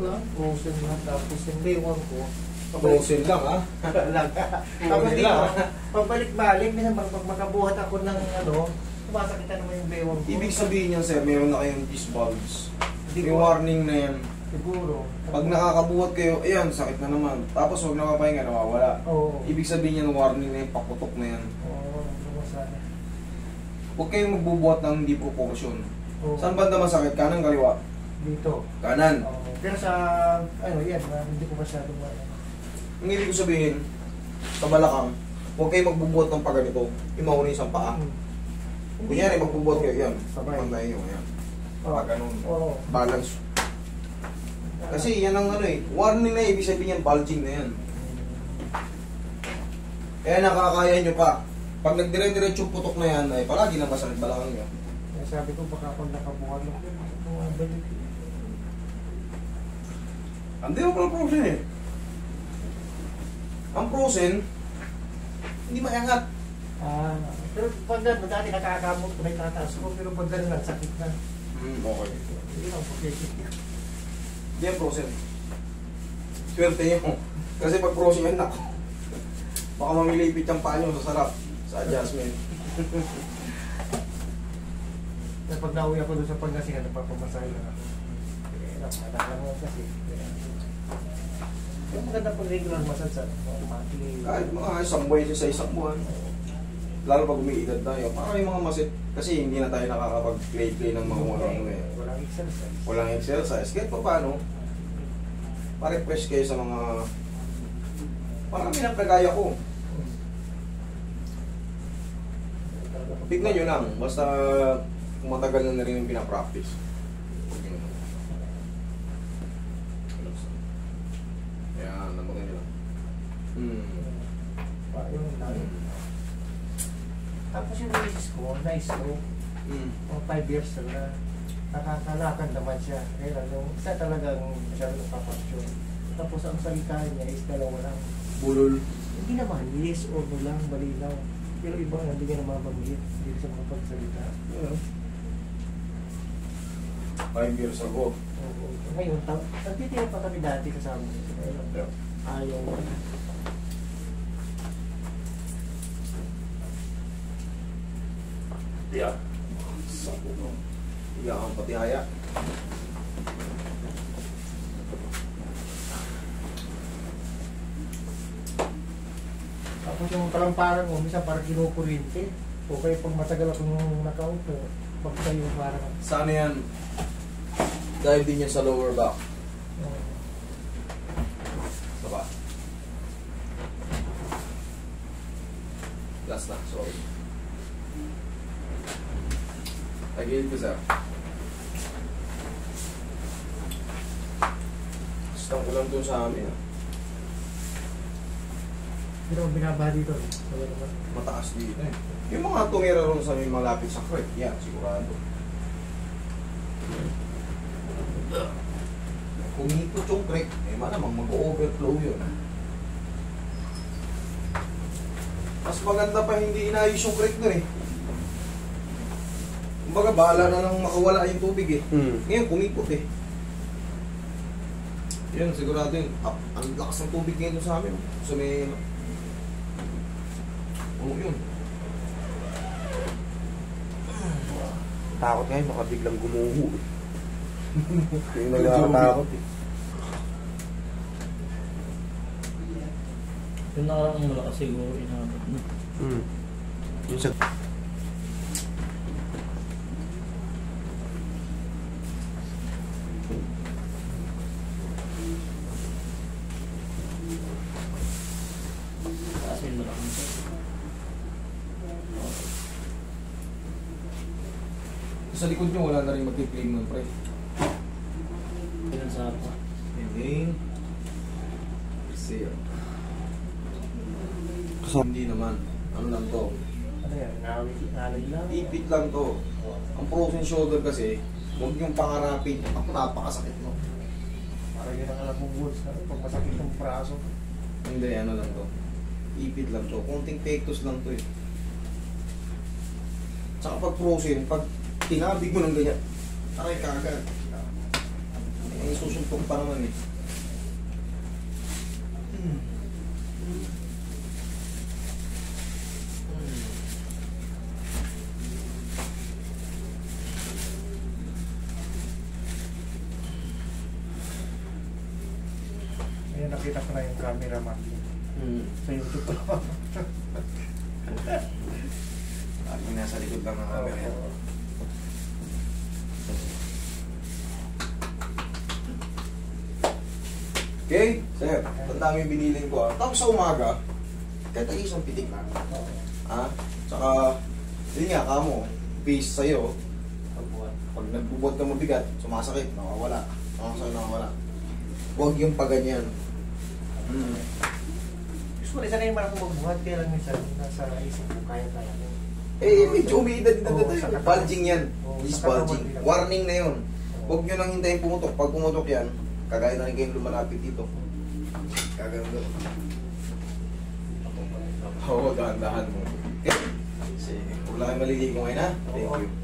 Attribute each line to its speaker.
Speaker 1: lang, frozen lang. Tapos yung bewang ko,
Speaker 2: Frozen lang, ha?
Speaker 1: tapos
Speaker 2: Frozen
Speaker 1: dito,
Speaker 2: lang.
Speaker 1: pabalik-balik, minsan pag makabuhat ako ng ano, sumasakit na naman yung bewang ko.
Speaker 2: Ibig sabihin niyan, sir, meron na kayong cheese bulbs.
Speaker 1: Hindi
Speaker 2: May
Speaker 1: ko-
Speaker 2: warning na yan.
Speaker 1: Siguro.
Speaker 2: Pag nakakabuhat kayo, ayan, sakit na naman. Tapos huwag nakapahinga, nawawala.
Speaker 1: Oo.
Speaker 2: Ibig sabihin yan, warning na yan, paputok na yan.
Speaker 1: Oo, sana.
Speaker 2: Huwag kayong magbubuhat ng hindi proportion.
Speaker 1: Oo.
Speaker 2: Saan banda masakit? Kanan, kaliwa?
Speaker 1: Dito.
Speaker 2: Kanan.
Speaker 1: Oo. Pero sa, ano, yan, hindi ko masyadong
Speaker 2: Ang ibig ko sabihin, sa balakang, huwag kayong magbubuhat ng paganito. Yung mauna yung isang paa. Kunyari, magbubuhat kayo, yan.
Speaker 1: Sabay.
Speaker 2: Pantay nyo, yan.
Speaker 1: Oo.
Speaker 2: Pag ganun.
Speaker 1: Oo.
Speaker 2: Balance. Kasi yan ang ano eh, warning na ibig sabihin yan, bulging na yan. Kaya nakakaya nyo pa. Pag nagdire-diretso putok na yan, ay palagi na masakit balakang nyo.
Speaker 1: Kaya sabi ko, baka pag nakabuhan ako, bumabalik.
Speaker 2: Hindi mo pala frozen eh. Ang frozen, hindi maangat.
Speaker 1: Pero pag gano'n, dati nakakamot ko na itataas ko, pero pag gano'n, sakit na.
Speaker 2: Okay.
Speaker 1: Hindi lang, pagkikit niya.
Speaker 2: Hindi yan frozen. Swerte nyo. Kasi pag frozen yan, nako. Baka mamilipit yung paa nyo sa sarap. Sa adjustment.
Speaker 1: Kaya pag nauwi ako doon sa Pangasinan, napapamasahe lang ako. Kaya lang kasi. Yung maganda pag regular massage, monthly.
Speaker 2: Kahit mga isang buwan sa isang buwan. Lalo pag umiidad tayo. Para yung mga masit. Kasi hindi na tayo nakakapag-play ng mga ano eh.
Speaker 1: Walang exercise.
Speaker 2: Walang exercise. Kahit pa paano, pa-refresh kayo sa mga marami ng kagaya ko. Tignan nyo lang. Basta kung matagal na rin yung pinapractice. Ayan, namutin nyo lang.
Speaker 1: Tapos yung misis ko, na-stroke. 5 years na nakakalakad naman siya. Kaya yung isa talagang masyado nagpapaksyon. Tapos ang salita niya is dalawa lang.
Speaker 2: Bulol.
Speaker 1: Hindi naman, yes or no lang, malinaw. Pero iba nga, hindi ka naman mamit. Hindi sa mga pagsalita.
Speaker 2: 5 years ago.
Speaker 1: Ngayon, nagtitira pa kami dati kasama niya. Ayaw.
Speaker 2: Yeah. Sapo mo. Iyak ang pati haya.
Speaker 1: Tapos yung kalamparan mo, minsan parang kinukuryente. O kaya pag matagal akong nakaupo, pag tayo parang...
Speaker 2: Saan yan? Dahil din yan sa lower back. Sa ba? Last na, sorry. Tagilid ko, sir. Gusto ko lang doon sa amin.
Speaker 1: Pero binaba dito. Wala naman.
Speaker 2: Mataas dito eh. Yung mga tumira ron sa may malapit sa crack, yan, sigurado. Kumikot yung crack, eh malamang mag-overflow yun. Mas maganda pa hindi inayos yung crack doon eh. Kumbaga, bahala na lang makawala yung tubig eh. Ngayon, kumikot eh. Yan, sigurado yun. Ang lakas ng tubig ngayon sa amin. So may... Oo yun.
Speaker 3: Takot ngayon, baka biglang gumuho. Yung nagkakatakot eh.
Speaker 4: Yung nakarang malakas siguro inabot na.
Speaker 3: Yung sa...
Speaker 4: Taas yung malakas.
Speaker 2: Sa likod nyo, wala na rin mag-claim ng pre.
Speaker 4: Pinansara pa.
Speaker 2: Ending. Zero. Hindi naman. Ano lang to?
Speaker 1: Ano yan? Nalay lang.
Speaker 2: Ipit lang to. Ang frozen shoulder kasi, huwag yung pangarapin. Ako napakasakit no.
Speaker 1: Parang yun ang alam mong words na pag masakit ng braso.
Speaker 2: Hindi, ano lang to. Ipit lang to. Konting pectus lang to eh. Tsaka pag frozen, pag tinabig mo ng ganyan, aray kagad. Eh, susuntok pa naman eh.
Speaker 1: Ngayon nakita ko na yung cameraman sa YouTube ko.
Speaker 2: Laging nasa likod lang ng camera yan. Okay, sir. Tanda mo yung binilin ko ah. Tapos sa umaga, kahit ay isang pitik na. Ah, tsaka, yun nga, kamo, peace sa'yo. Pag nagbubuhat ka mabigat, sumasakit, nakawala. Nakawala. Huwag yung paganyan.
Speaker 1: Usually, sanay naman ako magbuhat, kaya lang minsan nasa isip ko, kaya.
Speaker 2: Eh, medyo umiidad din
Speaker 1: Oo,
Speaker 2: tayo.
Speaker 1: sa katawan.
Speaker 2: Bulging yan.
Speaker 1: Oo,
Speaker 2: This
Speaker 1: sa katawan
Speaker 2: bulging.
Speaker 1: din.
Speaker 2: Warning na yun. Huwag nyo nang hintayin pumutok. Pag pumutok yan, kagaya na rin kayong lumalapit dito. Kaganda. Oo, dahan-dahan mo. Okay? Sige. Wala kayong maliligo ngayon ha? Thank you.